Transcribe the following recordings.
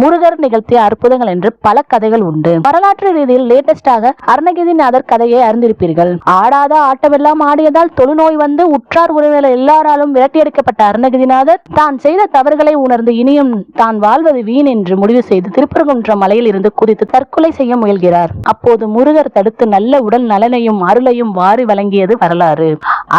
முருகர் நிகழ்த்திய அற்புதங்கள் என்று பல கதைகள் உண்டு. வரலாற்று ரீதியில் லேட்டஸ்டாக அருணகிரிநாதர் கதையை அறிந்திருப்பீர்கள். ஆடாத ஆட்டமெல்லாம் ஆடியதால் தொழுநோய் வந்து உற்றார் உறவினர் எல்லாராலும் விரட்டியடிக்கப்பட்ட அருணகிரிநாதர் தான் செய்த தவறுகளை உணர்ந்து இனியும் தான் வாழ்வது வீண் என்று முடிவு செய்து திருப்பரங்குன்றம் மலையில் இருந்து குதித்து தற்கொலை செய்ய முயல்கிறார். அப்போது முருகர் தடுத்து நல்ல உடல் நலனையும் அருளையும் வாரி வழங்கியது வரலாறு.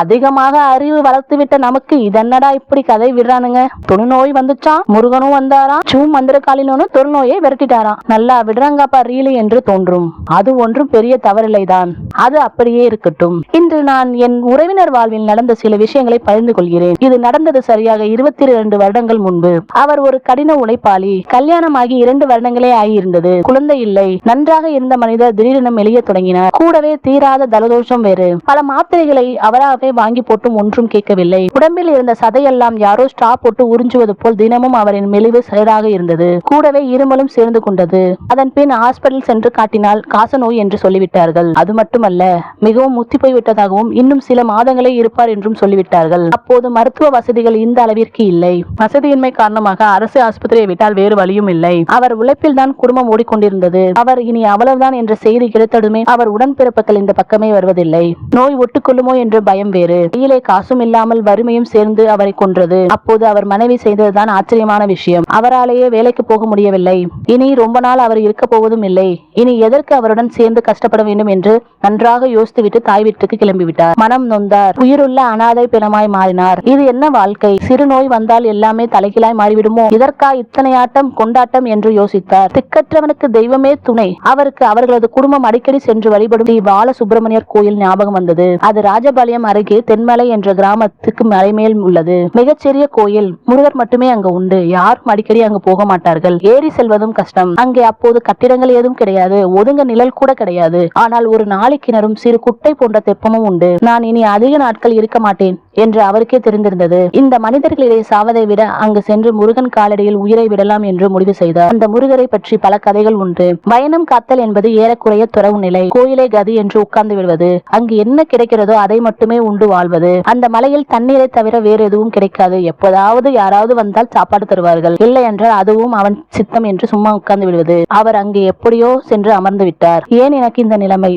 அதிகமாக அறிவு வளர்த்துவிட்ட நமக்கு இதென்னடா இப்படி கதை விடுறானுங்க, தொழுநோய் வந்துச்சான், முருகனும் வந்தாராம், மந்திரகாலினோன்னு தொழுநோயை விரட்டிட்டாராம், நல்லா விடுறாங்கப்பா ரீலி என்று தோன்றும். அது ஒன்றும் பெரிய தவறில்லைதான். அது அப்படியே இருக்கட்டும். இன்று நான் என் உறவினர் வாழ்வில் நடந்த சில விஷயங்களை பகிர்ந்து கொள்கிறேன். இது நடந்தது சரியாக 22 வருடங்கள் முன்பு. அவர் ஒரு கடின உழைப்பாளி. கல்யாணமாகி 2 வருடங்களே ஆகியிருந்தது. குழந்தை இல்லை. நன்றாக இருந்த மனிதர் திடீரென மெலிய தொடங்கினார். கூடவே தீராத தலதோஷம் வேறு. பல மாத்திரைகளை அவராகவே வாங்கி போட்டும் ஒன்றும் கேட்கவில்லை. உடம்பில் இருந்த சதையெல்லாம் யாரோ ஸ்ட்ரா போட்டு உறிஞ்சுவது போல் தினமும் அவரின் மெலிவு சீராக இருந்தது. கூடவே இருமலும் சேர்ந்து கொண்டது. அதன் பின் ஹாஸ்பிட்டல் சென்று காட்டினால் காசநோய் என்று சொல்லிவிட்டார்கள். அது மட்டுமல்ல, மிகவும் முத்தி போய்விட்டதாகவும் இன்னும் சில மாதங்களே இருப்பார் என்றும் சொல்லிவிட்டார்கள். அப்போது மருத்துவ வசதிகள் இந்த அளவிற்கு இல்லை. வசதியின்மை காரணமாக அரசு ஆஸ்பத்திரியை விட்டால் வேறு வழியும் இல்லை. அவர் உழைப்பில் தான் குடும்பம் ஓடிக்கொண்டிருந்தது. அவர் இனி அவ்வளவுதான் என்ற செய்தி கிடைத்ததுமே அவர் உடன்பிறப்புகள் இந்த பக்கமே வருவதில்லை. நோய் ஒட்டுக்கொள்ளுமோ என்ற பயம் வேறு. கையிலே காசும் இல்லாமல் வறுமையும் சேர்ந்து அவரை கொன்றது. அப்போது அவர் மனைவி செய்ததுதான் ஆச்சரியமான விஷயம். அவராலேயே வேலைக்கு போக முடியவில்லை. இனி ரொம்ப நாள் அவர் இருக்க போவதும் இல்லை. இனி எதற்கு அவருடன் சேர்ந்து கஷ்டப்பட வேண்டும் என்று நன்றாக யோசித்துவிட்டு தாய் வீட்டுக்கு கிளம்பிவிட்டார். மனம் நொந்தார். உயிருள்ள அனாதை பிணமாய் மாறினார். இது என்ன வாழ்க்கை? சிறு நோய் வந்தால் எல்லாமே தலைகீழாய் மாறிவிடுமோ? இதற்கா இத்தனை ஆட்டம் கொண்டாட்டம் என்று யோசித்தார். திக்கற்றவனுக்கு தெய்வமே துணை. அவருக்கு அவர்களது குடும்பம் அடிக்கடி சென்று வழிபடும் ஸ்ரீ பால சுப்பிரமணியர் கோயில் ஞாபகம் வந்தது. அது ராஜபாளையம் அருகே தென்மலை என்ற கிராமத்துக்கு மலைமேல் உள்ளது. மிகச்சிறிய கோயில். முருகர் மட்டுமே அங்கு உண்டு. யாரும் அடிக்கடி அங்கு போக மாட்டார்கள். ஏறி செல்வதும் கஷ்டம். அங்கே அப்போது கட்டிடங்கள் ஏதும் கிடையாது. ஒதுங்க நிழல் கூட கிடையாது. ஆனால் ஒரு நாளை கிணறும் சிறு குட்டை போன்ற தெப்பமும் உண்டு. நான் இனி அதிக நாட்கள் இருக்க மாட்டேன் என்று அவருக்கே தெரிந்திருந்தது. இந்த மனிதர்களிடையே சாவதை விட அங்கு சென்று முருகன் காலடியில் உயிரை விடலாம் என்று முடிவு செய்தார். அந்த முருகரை பற்றி பல கதைகள் உண்டு. பயணம் காத்தல் என்பது ஏறக்குறைய துறவு நிலை. கோயிலை கதி என்று உட்கார்ந்து விடுவது. அங்கு என்ன கிடைக்கிறதோ அதை மட்டுமே உண்டு வாழ்வது. அந்த மலையில் தண்ணீரை தவிர வேறு எதுவும் கிடைக்காது. எப்போதாவது யாராவது வந்தால் சாப்பாடு தருவார்கள். இல்லை என்றால் அதுவும் அவன் சித்தம் என்று சும்மா உட்கார்ந்து விடுவது. அவர் அங்கே எப்படியோ சென்று அமர்ந்து விட்டார். ஏன் எனக்கு இந்த நிலைமை?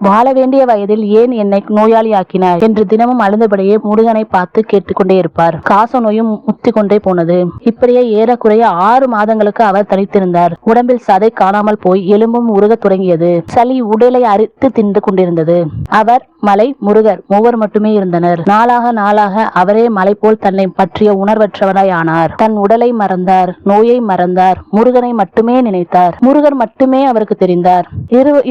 வாழ வேண்டிய வயதில் ஏன் என்னை நோயாளி ஆக்கினார் என்று தினமும் அழுந்தபடியே முருகனை பார்த்து கேட்டுக்கொண்டே இருப்பார். காச நோயும் முத்தி கொண்டே போனது. இப்படியே ஏறக்குறைய 6 மாதங்களுக்கு அவர் தனித்திருந்தார். உடம்பில் சதை காணாமல் போய் எலும்பும் உருக தொடங்கியது. சளி உடலை அரித்து தின்று கொண்டிருந்தது. அவர், மலை, முருகர் மூவர் மட்டுமே இருந்தனர். நாளாக அவரே மலை போல் தன்னை பற்றிய உணர்வற்றவராய் ஆனார். தன் உடலை மறந்தார். நோயை மறந்தார். முருகனை மட்டுமே நினைத்தார். முருகர் மட்டுமே அவருக்கு தெரிந்தார்.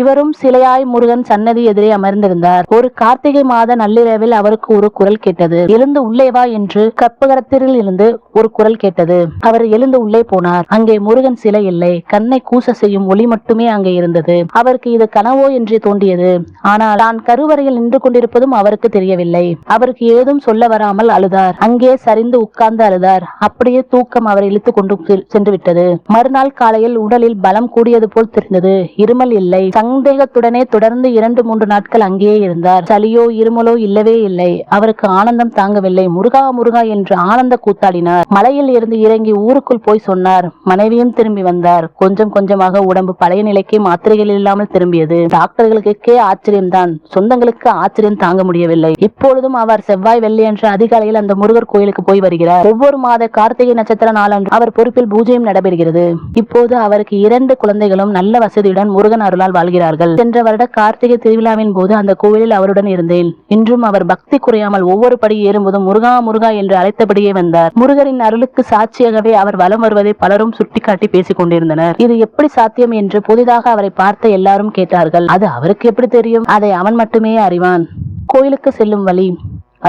இவரும் சிலையாய் முருகன் சன்னதி எதிரே அமர்ந்திருந்தார். ஒரு கார்த்திகை மாத நள்ளிரவில் அவருக்கு ஒரு குரல் கேட்டது. எழுந்து உள்ளே வா என்று கற்பகரத்தில் இருந்து ஒரு குரல் கேட்டது. அவர் எழுந்து உள்ளே போனார். அங்கே முருகன் சிலை இல்லை. கண்ணை கூச செய்யும் ஒளி மட்டுமே அங்கே இருந்தது. அவருக்கு இது கனவோ என்று தோன்றியது. ஆனால் தான் கருவறையில் நின்று கொண்டிருப்பதும் அவருக்கு தெரியவில்லை. அவருக்கு ஏதும் சொல்ல வராமல் அழுதார். அங்கே சரிந்து உட்கார்ந்து அழுதார். அப்படியே தூக்கம் அவரை இழுத்து கொண்டு சென்று விட்டது. மறுநாள் காலையில் உடலில் பலம் கூடியது போல் தெரிந்தது. இருமல் இல்லை. சந்தேகத்துடனே தொடர்ந்து 2-3 நாட்கள் அங்கேயே இருந்தார். சளியோ இருமலோ இல்லவே இல்லை. அவருக்கு ஆனந்தம் தாங்கவில்லை. முருகா முருகா என்று ஆனந்த கூத்தாடினார். மலையில் இருந்து இறங்கி ஊருக்குள் போய் சொன்னார். மனைவியும் திரும்பி வந்தார். கொஞ்சம் கொஞ்சமாக உடம்பு பழைய நிலைக்கு மாத்திரைகள் இல்லாமல் திரும்பியது. டாக்டர்களுக்கே ஆச்சரியம்தான். சொந்தங்களுக்கு ஆச்சரியம் தாங்க முடியவில்லை. இப்பொழுதும் அவர் செவ்வாய் வெள்ளி என்ற அதிகாலையில் அந்த முருகர் கோயிலுக்கு போய் வருகிறார். ஒவ்வொரு மாத கார்த்திகை நட்சத்திர நாளன்று அவர் பொறுப்பில் பூஜையும் நடைபெறுகிறது. இப்போது அவருக்கு 2 குழந்தைகளும் நல்ல வசதியுடன் முருகன் அருளால் வாழ்கிறார்கள். சென்ற வருட கார்த்திகை திருவிழாவின் போது அந்த கோவிலில் அவருடன் இருந்தேன். இன்றும் அவர் பக்தி குறையாமல் ஒவ்வொரு படி ஏறும்போதும் முருகா முருகா என்று அழைத்தபடியே வந்தார். முருகரின் அருளுக்கு சாட்சியாகவே அவர் வலம் வருவதை பலரும் சுட்டிக்காட்டி பேசிக் கொண்டிருந்தனர். இது எப்படி சாத்தியம் என்று புதிதாக அவரை பார்த்த எல்லாரும் கேட்டார்கள். அது அவருக்கு எப்படி தெரியும்? அதை அவன் மட்டுமே அறிவான். கோயிலுக்கு செல்லும் வழி.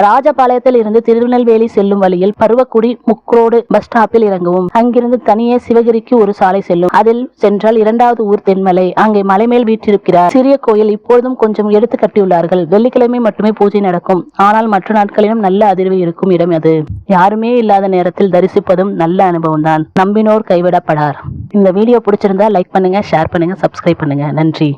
ராஜபாளையத்தில் இருந்து திருநெல்வேலி செல்லும் வழியில் பருவக்குடி முக்ரோடு பஸ் ஸ்டாப்பில் இறங்கவும். அங்கிருந்து தனியே சிவகிரிக்கு ஒரு சாலை செல்லும். அதில் சென்றால் 2வது ஊர் தென்மலை. அங்கே மலை மேல் வீற்றிருக்கிறார். சிறிய கோயில். இப்பொழுதும் கொஞ்சம் எடுத்து கட்டியுள்ளார்கள். வெள்ளிக்கிழமை மட்டுமே பூஜை நடக்கும். ஆனால் மற்ற நாட்களிலும் நல்ல அதிர்வு இருக்கும் இடம் அது. யாருமே இல்லாத நேரத்தில் தரிசிப்பதும் நல்ல அனுபவம் தான். நம்பினோர் கைவிடப்படார். இந்த வீடியோ பிடிச்சிருந்தா லைக் பண்ணுங்க, ஷேர் பண்ணுங்க, சப்ஸ்கிரைப் பண்ணுங்க. நன்றி.